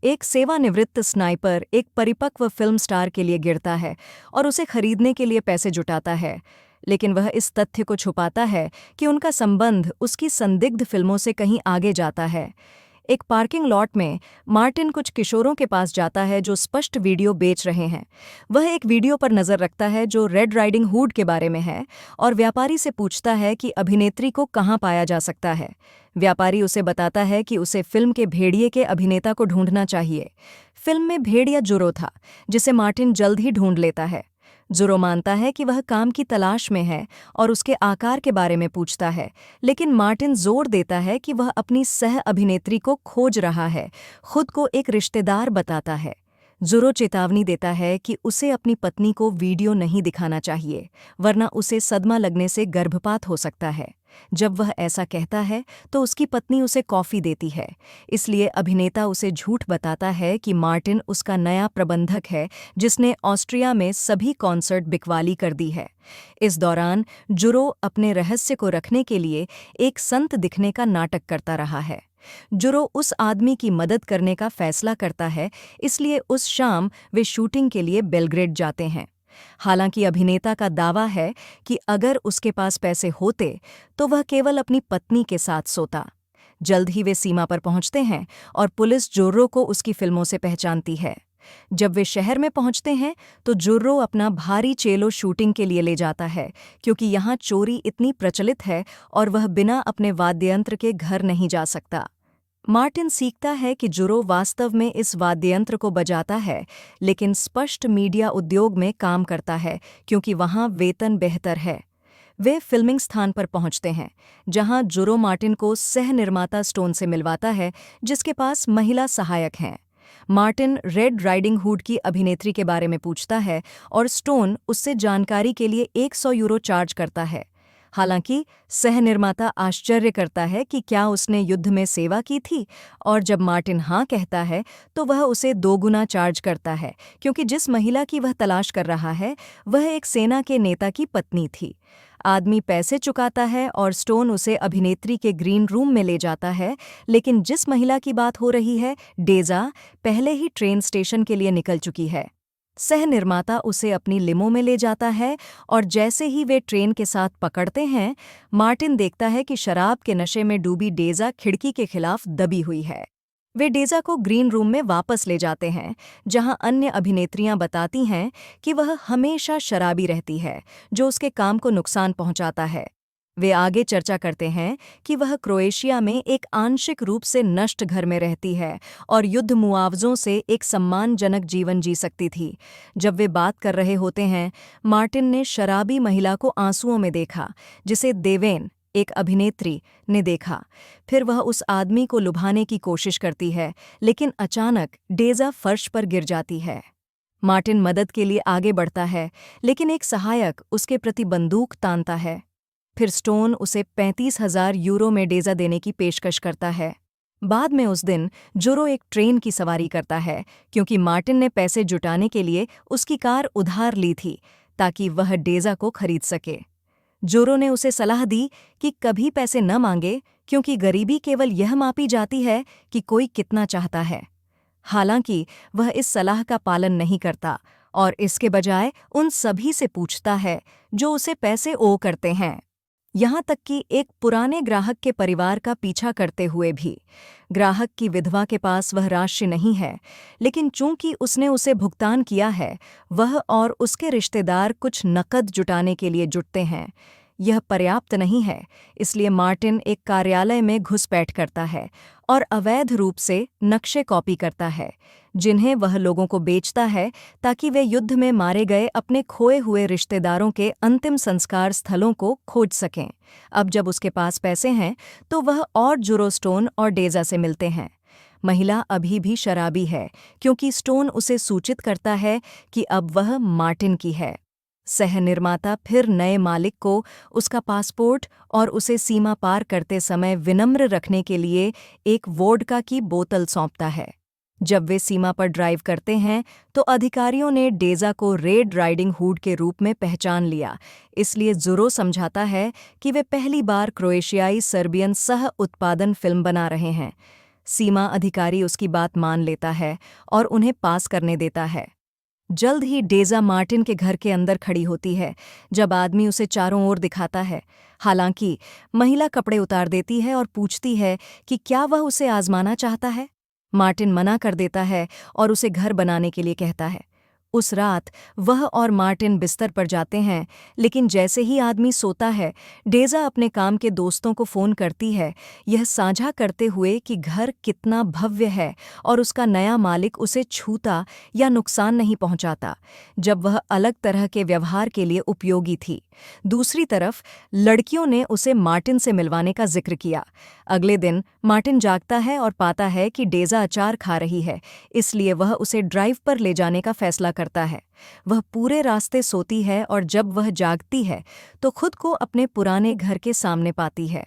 एक सेवानिवृत्त स्नाइपर एक परिपक्व फिल्म स्टार के लिए गिरता है और उसे खरीदने के लिए पैसे जुटाता है। लेकिन वह इस तथ्य को छुपाता है कि उनका संबंध उसकी संदिग्ध फिल्मों से कहीं आगे जाता है। एक पार्किंग लॉट में मार्टिन कुछ किशोरों के पास जाता है जो स्पष्ट वीडियो बेच रहे हैं। वह एक वीडियो पर नज़र रखता है जो रेड राइडिंग हुड के बारे में है और व्यापारी से पूछता है कि अभिनेत्री को कहाँ पाया जा सकता है। व्यापारी उसे बताता है कि उसे फिल्म के भेड़िए के अभिनेता को ढूंढना चाहिए। फिल्म में भेड़िया जुरो था, जिसे मार्टिन जल्द ही ढूंढ लेता है। जुरो मानता है कि वह काम की तलाश में है और उसके आकार के बारे में पूछता है, लेकिन मार्टिन जोर देता है कि वह अपनी सह अभिनेत्री को खोज रहा है, खुद को एक रिश्तेदार बताता है। जुरो चेतावनी देता है कि उसे अपनी पत्नी को वीडियो नहीं दिखाना चाहिए, वरना उसे सदमा लगने से गर्भपात हो सकता है। जब वह ऐसा कहता है तो उसकी पत्नी उसे कॉफ़ी देती है, इसलिए अभिनेता उसे झूठ बताता है कि मार्टिन उसका नया प्रबंधक है जिसने ऑस्ट्रिया में सभी कॉन्सर्ट बिकवाली कर दी है। इस दौरान जुरो अपने रहस्य को रखने के लिए एक संत दिखने का नाटक करता रहा है। जुरो उस आदमी की मदद करने का फैसला करता है, इसलिए उस शाम वे शूटिंग के लिए बेलग्रेड जाते हैं। हालांकि अभिनेता का दावा है कि अगर उसके पास पैसे होते तो वह केवल अपनी पत्नी के साथ सोता। जल्द ही वे सीमा पर पहुंचते हैं और पुलिस जोर्रो को उसकी फिल्मों से पहचानती है। जब वे शहर में पहुंचते हैं तो जोर्रो अपना भारी चेलो शूटिंग के लिए ले जाता है, क्योंकि यहाँ चोरी इतनी प्रचलित है और वह बिना अपने वाद्ययंत्र के घर नहीं जा सकता। मार्टिन सीखता है कि जुरो वास्तव में इस वाद्ययंत्र को बजाता है, लेकिन स्पष्ट मीडिया उद्योग में काम करता है क्योंकि वहाँ वेतन बेहतर है। वे फिल्मिंग स्थान पर पहुंचते हैं, जहां जुरो मार्टिन को सह निर्माता स्टोन से मिलवाता है, जिसके पास महिला सहायक हैं। मार्टिन रेड राइडिंग हुड की अभिनेत्री के बारे में पूछता है और स्टोन उससे जानकारी के लिए 100 यूरो चार्ज करता है। हालांकि सह निर्माता आश्चर्य करता है कि क्या उसने युद्ध में सेवा की थी, और जब मार्टिन हाँ कहता है तो वह उसे 2 गुना चार्ज करता है, क्योंकि जिस महिला की वह तलाश कर रहा है वह एक सेना के नेता की पत्नी थी। आदमी पैसे चुकाता है और स्टोन उसे अभिनेत्री के ग्रीन रूम में ले जाता है, लेकिन जिस महिला की बात हो रही है, डेज़ा, पहले ही ट्रेन स्टेशन के लिए निकल चुकी है। सह निर्माता उसे अपनी लिमो में ले जाता है और जैसे ही वे ट्रेन के साथ पकड़ते हैं, मार्टिन देखता है कि शराब के नशे में डूबी डेज़ा खिड़की के खिलाफ दबी हुई है। वे डेज़ा को ग्रीन रूम में वापस ले जाते हैं, जहां अन्य अभिनेत्रियां बताती हैं कि वह हमेशा शराबी रहती है, जो उसके काम को नुकसान पहुंचाता है। वे आगे चर्चा करते हैं कि वह क्रोएशिया में एक आंशिक रूप से नष्ट घर में रहती है और युद्ध मुआवजों से एक सम्मानजनक जीवन जी सकती थी। जब वे बात कर रहे होते हैं, मार्टिन ने शराबी महिला को आंसुओं में देखा, जिसे देवेन, एक अभिनेत्री, ने देखा। फिर वह उस आदमी को लुभाने की कोशिश करती है, लेकिन अचानक डेज़ा फर्श पर गिर जाती है। मार्टिन मदद के लिए आगे बढ़ता है, लेकिन एक सहायक उसके प्रति बंदूक तानता है। फिर स्टोन उसे 35,000 यूरो में डेज़ा देने की पेशकश करता है। बाद में उस दिन जोरो एक ट्रेन की सवारी करता है, क्योंकि मार्टिन ने पैसे जुटाने के लिए उसकी कार उधार ली थी ताकि वह डेज़ा को खरीद सके। जोरो ने उसे सलाह दी कि कभी पैसे न मांगे, क्योंकि गरीबी केवल यह मापी जाती है कि कोई कितना चाहता है। हालांकि वह इस सलाह का पालन नहीं करता और इसके बजाय उन सभी से पूछता है जो उसे पैसे ओ करते हैं, यहाँ तक कि एक पुराने ग्राहक के परिवार का पीछा करते हुए भी। ग्राहक की विधवा के पास वह राशि नहीं है, लेकिन चूंकि उसने उसे भुगतान किया है, वह और उसके रिश्तेदार कुछ नकद जुटाने के लिए जुटते हैं। यह पर्याप्त नहीं है, इसलिए मार्टिन एक कार्यालय में घुसपैठ करता है और अवैध रूप से नक्शे कॉपी करता है, जिन्हें वह लोगों को बेचता है ताकि वे युद्ध में मारे गए अपने खोए हुए रिश्तेदारों के अंतिम संस्कार स्थलों को खोज सकें। अब जब उसके पास पैसे हैं तो वह और जुरो, स्टोन और डेज़ा से मिलते हैं। महिला अभी भी शराबी है, क्योंकि स्टोन उसे सूचित करता है कि अब वह मार्टिन की है। सह निर्माता फिर नए मालिक को उसका पासपोर्ट और उसे सीमा पार करते समय विनम्र रखने के लिए एक वोडका की बोतल सौंपता है। जब वे सीमा पर ड्राइव करते हैं तो अधिकारियों ने डेज़ा को रेड राइडिंग हुड के रूप में पहचान लिया, इसलिए जुरो समझाता है कि वे पहली बार क्रोएशियाई सर्बियन सह उत्पादन फिल्म बना रहे हैं। सीमा अधिकारी उसकी बात मान लेता है और उन्हें पास करने देता है। जल्द ही डेज़ा मार्टिन के घर के अंदर खड़ी होती है जब आदमी उसे चारों ओर दिखाता है। हालांकि महिला कपड़े उतार देती है और पूछती है कि क्या वह उसे आजमाना चाहता है। मार्टिन मना कर देता है और उसे घर बनाने के लिए कहता है। उस रात वह और मार्टिन बिस्तर पर जाते हैं, लेकिन जैसे ही आदमी सोता है, डेज़ा अपने काम के दोस्तों को फ़ोन करती है, यह साझा करते हुए कि घर कितना भव्य है और उसका नया मालिक उसे छूता या नुकसान नहीं पहुंचाता, जब वह अलग तरह के व्यवहार के लिए उपयोगी थी। दूसरी तरफ लड़कियों ने उसे मार्टिन से मिलवाने का जिक्र किया। अगले दिन मार्टिन जागता है और पाता है कि डेज़ा अचार खा रही है, इसलिए वह उसे ड्राइव पर ले जाने का फैसला करता है। वह पूरे रास्ते सोती है और जब वह जागती है तो खुद को अपने पुराने घर के सामने पाती है।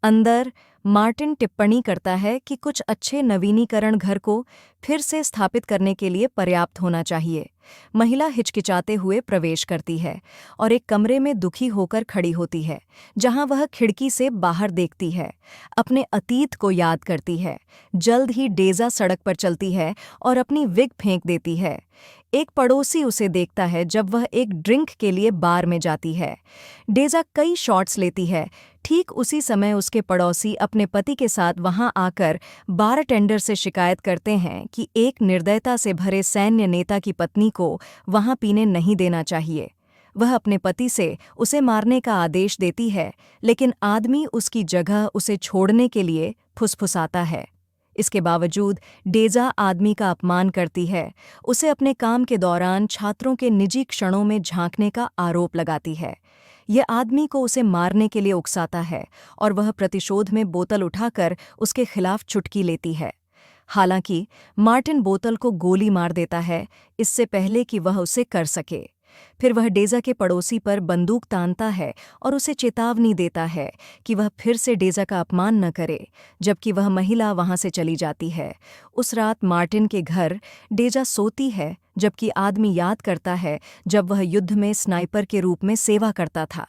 अंदर मार्टिन टिप्पणी करता है कि कुछ अच्छे नवीनीकरण घर को फिर से स्थापित करने के लिए पर्याप्त होना चाहिए। महिला हिचकिचाते हुए प्रवेश करती है और एक कमरे में दुखी होकर खड़ी होती है, जहां वह खिड़की से बाहर देखती है, अपने अतीत को याद करती है। जल्द ही डेज़ा सड़क पर चलती है और अपनी विग फेंक देती है। एक पड़ोसी उसे देखता है जब वह एक ड्रिंक के लिए बार में जाती है। डेज़ा कई शॉट्स लेती है। ठीक उसी समय उसके पड़ोसी अपने पति के साथ वहां आकर बारटेंडर से शिकायत करते हैं कि एक निर्दयता से भरे सैन्य नेता की पत्नी को वहां पीने नहीं देना चाहिए। वह अपने पति से उसे मारने का आदेश देती है, लेकिन आदमी उसकी जगह उसे छोड़ने के लिए फुसफुसाता है। इसके बावजूद डेज़ा आदमी का अपमान करती है, उसे अपने काम के दौरान छात्रों के निजी क्षणों में झांकने का आरोप लगाती है। यह आदमी को उसे मारने के लिए उकसाता है और वह प्रतिशोध में बोतल उठाकर उसके खिलाफ चुटकी लेती है। हालांकि मार्टिन बोतल को गोली मार देता है, इससे पहले कि वह उसे कर सके। फिर वह डेज़ा के पड़ोसी पर बंदूक तानता है और उसे चेतावनी देता है कि वह फिर से डेज़ा का अपमान न करे, जबकि वह महिला वहां से चली जाती है। उस रात मार्टिन के घर डेज़ा सोती है, जबकि आदमी याद करता है जब वह युद्ध में स्नाइपर के रूप में सेवा करता था।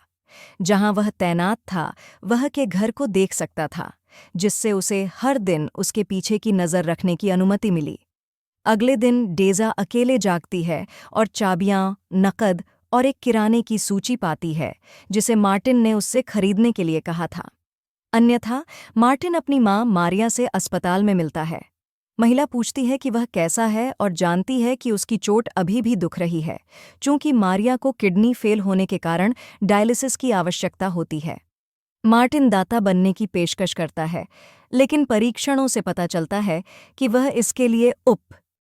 जहां वह तैनात था, वह के घर को देख सकता था, जिससे उसे हर दिन उसके पीछे की नज़र रखने की अनुमति मिली। अगले दिन डेज़ा अकेले जागती है और चाबियां, नकद और एक किराने की सूची पाती है, जिसे मार्टिन ने उससे खरीदने के लिए कहा था। अन्यथा मार्टिन अपनी मां मारिया से अस्पताल में मिलता है। महिला पूछती है कि वह कैसा है और जानती है कि उसकी चोट अभी भी दुख रही है, चूंकि मारिया को किडनी फेल होने के कारण डायलिसिस की आवश्यकता होती है। मार्टिन दाता बनने की पेशकश करता है, लेकिन परीक्षणों से पता चलता है कि वह इसके लिए